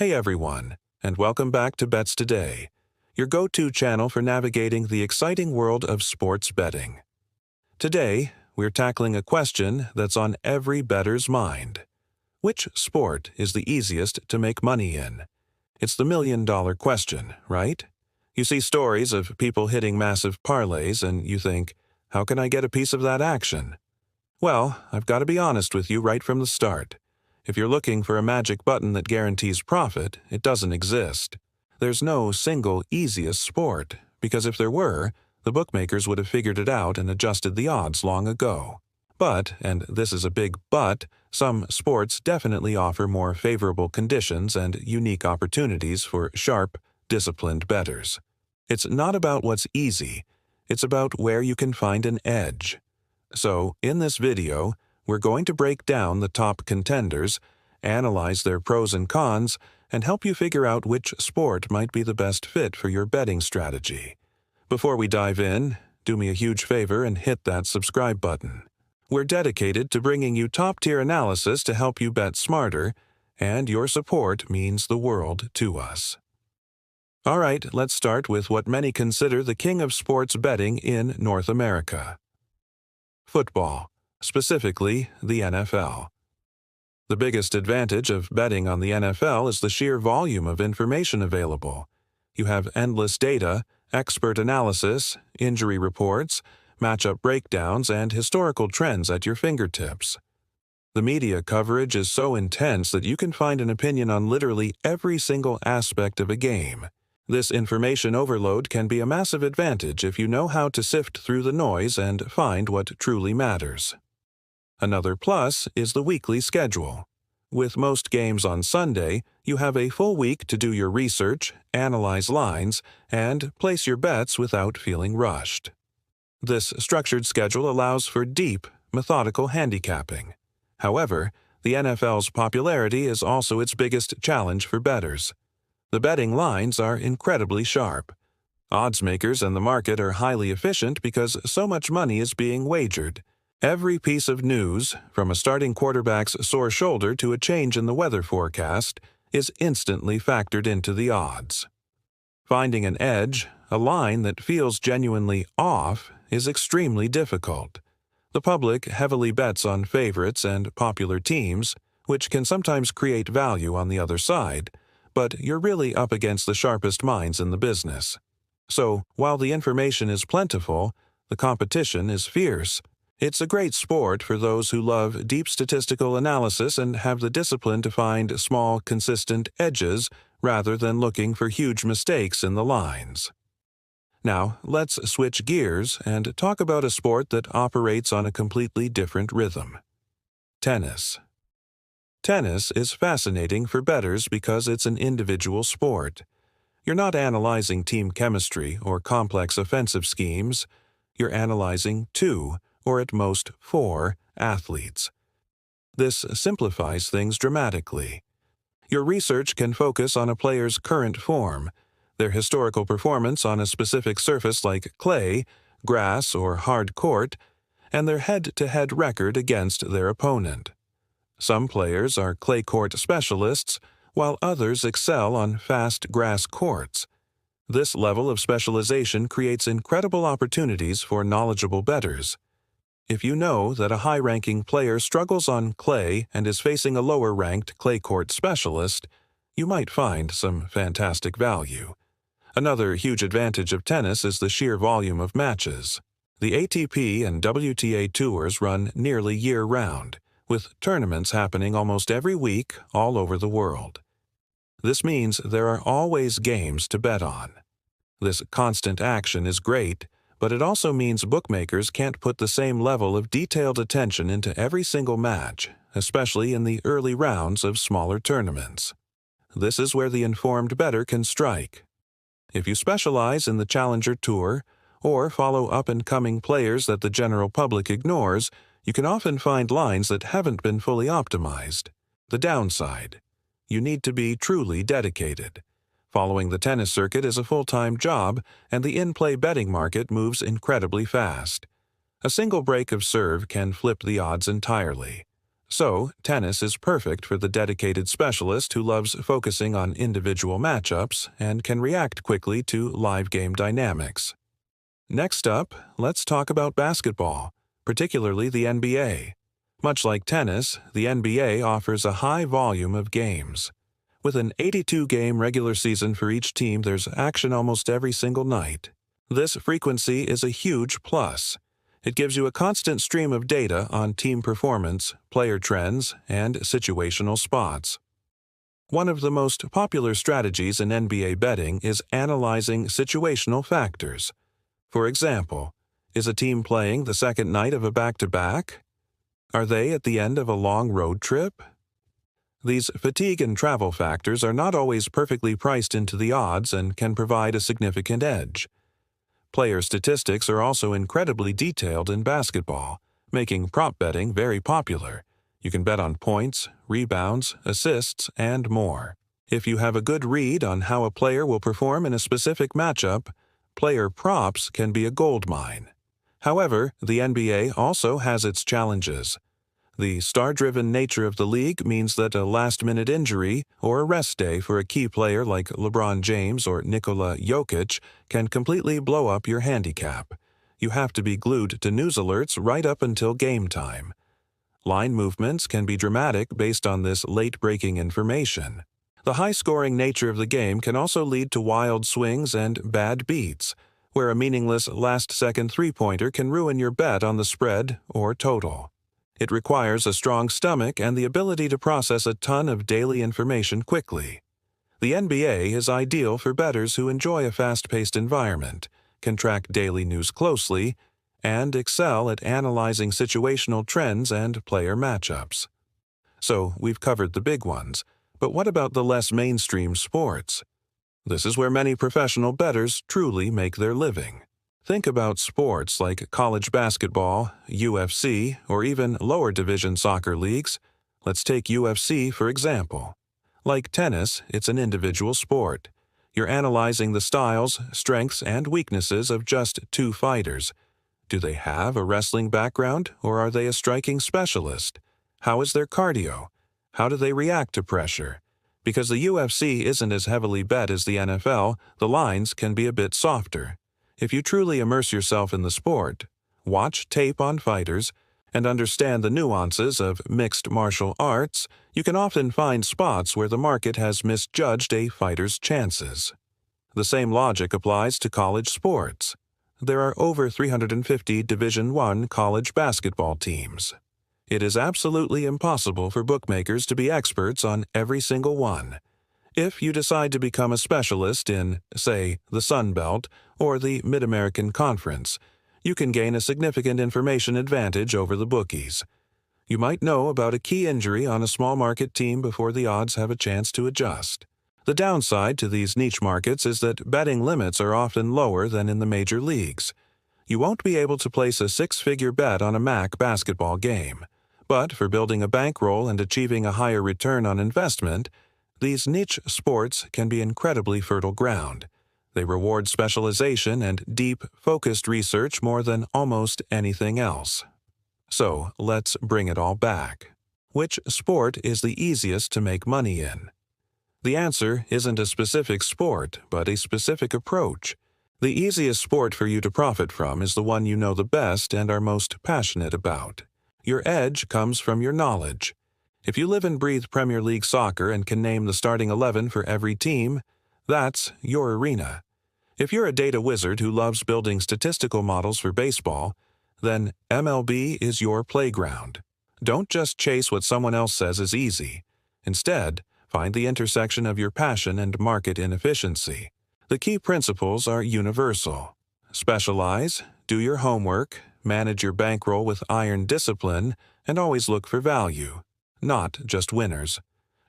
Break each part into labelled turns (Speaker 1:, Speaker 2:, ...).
Speaker 1: Hey everyone, and welcome back to Bets Today, your go-to channel for navigating the exciting world of sports betting. Today, we're tackling a question that's on every bettor's mind. Which sport is the easiest to make money in? It's the million-dollar question, right? You see stories of people hitting massive parlays and you think, how can I get a piece of that action? Well, I've got to be honest with you right from the start. If you're looking for a magic button that guarantees profit, it doesn't exist. There's no single easiest sport, because if there were, the bookmakers would have figured it out and adjusted the odds long ago. But, and this is a big but, some sports definitely offer more favorable conditions and unique opportunities for sharp, disciplined bettors. It's not about what's easy, it's about where you can find an edge. So, in this video, we're going to break down the top contenders, analyze their pros and cons, and help you figure out which sport might be the best fit for your betting strategy. Before we dive in, do me a huge favor and hit that subscribe button. We're dedicated to bringing you top-tier analysis to help you bet smarter, and your support means the world to us. All right, let's start with what many consider the king of sports betting in North America. Football. Specifically, the NFL. The biggest advantage of betting on the NFL is the sheer volume of information available. You have endless data, expert analysis, injury reports, matchup breakdowns, and historical trends at your fingertips. The media coverage is so intense that you can find an opinion on literally every single aspect of a game. This information overload can be a massive advantage if you know how to sift through the noise and find what truly matters. Another plus is the weekly schedule. With most games on Sunday, you have a full week to do your research, analyze lines, and place your bets without feeling rushed. This structured schedule allows for deep, methodical handicapping. However, the NFL's popularity is also its biggest challenge for bettors. The betting lines are incredibly sharp. Odds makers and the market are highly efficient because so much money is being wagered. Every piece of news, from a starting quarterback's sore shoulder to a change in the weather forecast, is instantly factored into the odds. Finding an edge, a line that feels genuinely off, is extremely difficult. The public heavily bets on favorites and popular teams, which can sometimes create value on the other side, but you're really up against the sharpest minds in the business. So, while the information is plentiful, the competition is fierce. It's a great sport for those who love deep statistical analysis and have the discipline to find small, consistent edges rather than looking for huge mistakes in the lines. Now, let's switch gears and talk about a sport that operates on a completely different rhythm. Tennis. Tennis is fascinating for bettors because it's an individual sport. You're not analyzing team chemistry or complex offensive schemes. You're analyzing two, or at most 4, athletes. This simplifies things dramatically. Your research can focus on a player's current form, their historical performance on a specific surface like clay, grass, or hard court, and their head-to-head record against their opponent. Some players are clay court specialists, while others excel on fast grass courts. This level of specialization creates incredible opportunities for knowledgeable bettors. If you know that a high-ranking player struggles on clay and is facing a lower-ranked clay court specialist, you might find some fantastic value. Another huge advantage of tennis is the sheer volume of matches. The ATP and WTA tours run nearly year-round, with tournaments happening almost every week all over the world. This means there are always games to bet on. This constant action is great, but it also means bookmakers can't put the same level of detailed attention into every single match, especially in the early rounds of smaller tournaments. This is where the informed bettor can strike. If you specialize in the Challenger Tour, or follow up-and-coming players that the general public ignores, you can often find lines that haven't been fully optimized. The downside: you need to be truly dedicated. Following the tennis circuit is a full-time job, and the in-play betting market moves incredibly fast. A single break of serve can flip the odds entirely. So, tennis is perfect for the dedicated specialist who loves focusing on individual matchups and can react quickly to live game dynamics. Next up, let's talk about basketball, particularly the NBA. Much like tennis, the NBA offers a high volume of games. With an 82-game regular season for each team, there's action almost every single night. This frequency is a huge plus. It gives you a constant stream of data on team performance, player trends, and situational spots. One of the most popular strategies in NBA betting is analyzing situational factors. For example, is a team playing the second night of a back-to-back? Are they at the end of a long road trip? These fatigue and travel factors are not always perfectly priced into the odds and can provide a significant edge. Player statistics are also incredibly detailed in basketball, making prop betting very popular. You can bet on points, rebounds, assists, and more. If you have a good read on how a player will perform in a specific matchup, player props can be a goldmine. However, the NBA also has its challenges. The star-driven nature of the league means that a last-minute injury or a rest day for a key player like LeBron James or Nikola Jokic can completely blow up your handicap. You have to be glued to news alerts right up until game time. Line movements can be dramatic based on this late-breaking information. The high-scoring nature of the game can also lead to wild swings and bad beats, where a meaningless last-second three-pointer can ruin your bet on the spread or total. It requires a strong stomach and the ability to process a ton of daily information quickly. The NBA is ideal for bettors who enjoy a fast-paced environment, can track daily news closely, and excel at analyzing situational trends and player matchups. So, we've covered the big ones, but what about the less mainstream sports? This is where many professional bettors truly make their living. Think about sports like college basketball, UFC, or even lower division soccer leagues. Let's take UFC for example. Like tennis, it's an individual sport. You're analyzing the styles, strengths, and weaknesses of just two fighters. Do they have a wrestling background, or are they a striking specialist? How is their cardio? How do they react to pressure? Because the UFC isn't as heavily bet as the NFL, the lines can be a bit softer. If you truly immerse yourself in the sport, watch tape on fighters, and understand the nuances of mixed martial arts, you can often find spots where the market has misjudged a fighter's chances. The same logic applies to college sports. There are over 350 Division I college basketball teams. It is absolutely impossible for bookmakers to be experts on every single one. If you decide to become a specialist in, say, the Sun Belt or the Mid-American Conference, you can gain a significant information advantage over the bookies. You might know about a key injury on a small market team before the odds have a chance to adjust. The downside to these niche markets is that betting limits are often lower than in the major leagues. You won't be able to place a six-figure bet on a MAC basketball game. But for building a bankroll and achieving a higher return on investment, these niche sports can be incredibly fertile ground. They reward specialization and deep, focused research more than almost anything else. So, let's bring it all back. Which sport is the easiest to make money in? The answer isn't a specific sport, but a specific approach. The easiest sport for you to profit from is the one you know the best and are most passionate about. Your edge comes from your knowledge. If you live and breathe Premier League soccer and can name the starting 11 for every team, that's your arena. If you're a data wizard who loves building statistical models for baseball, then MLB is your playground. Don't just chase what someone else says is easy. Instead, find the intersection of your passion and market inefficiency. The key principles are universal. Specialize, do your homework, manage your bankroll with iron discipline, and always look for value, not just winners.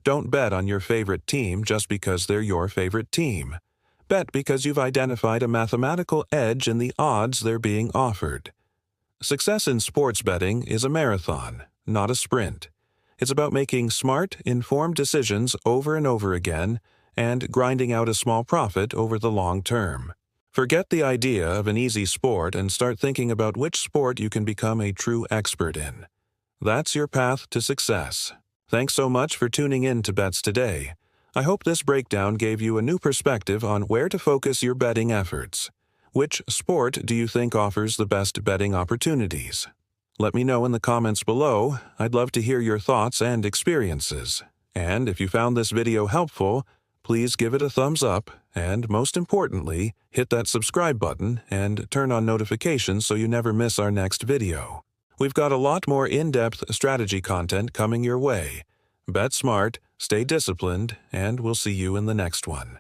Speaker 1: Don't bet on your favorite team just because they're your favorite team. Bet because you've identified a mathematical edge in the odds they're being offered. Success in sports betting is a marathon, not a sprint. It's about making smart, informed decisions over and over again and grinding out a small profit over the long term. Forget the idea of an easy sport and start thinking about which sport you can become a true expert in. That's your path to success. Thanks so much for tuning in to Bets Today. I hope this breakdown gave you a new perspective on where to focus your betting efforts. Which sport do you think offers the best betting opportunities? Let me know in the comments below. I'd love to hear your thoughts and experiences. And if you found this video helpful, please give it a thumbs up, and most importantly, hit that subscribe button and turn on notifications so you never miss our next video. We've got a lot more in-depth strategy content coming your way. Bet smart, stay disciplined, and we'll see you in the next one.